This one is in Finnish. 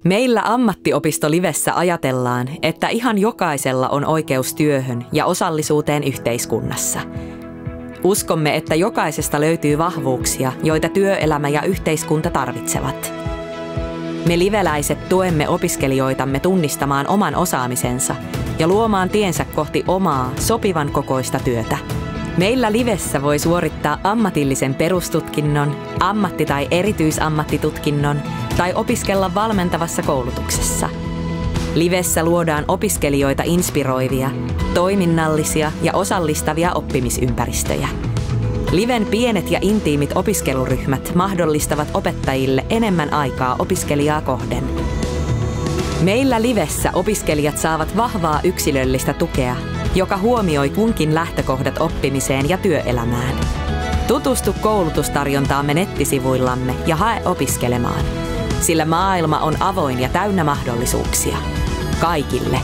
Meillä Ammattiopisto Livessä ajatellaan, että ihan jokaisella on oikeus työhön ja osallisuuteen yhteiskunnassa. Uskomme, että jokaisesta löytyy vahvuuksia, joita työelämä ja yhteiskunta tarvitsevat. Me liveläiset tuemme opiskelijoitamme tunnistamaan oman osaamisensa ja luomaan tiensä kohti omaa, sopivan kokoista työtä. Meillä Livessä voi suorittaa ammatillisen perustutkinnon, ammatti- tai erityisammattitutkinnon tai opiskella valmentavassa koulutuksessa. Livessä luodaan opiskelijoita inspiroivia, toiminnallisia ja osallistavia oppimisympäristöjä. Liven pienet ja intiimit opiskeluryhmät mahdollistavat opettajille enemmän aikaa opiskelijaa kohden. Meillä Livessä opiskelijat saavat vahvaa yksilöllistä tukea, joka huomioi kunkin lähtökohdat oppimiseen ja työelämään. Tutustu koulutustarjontaamme nettisivuillamme ja hae opiskelemaan, sillä maailma on avoin ja täynnä mahdollisuuksia. Kaikille.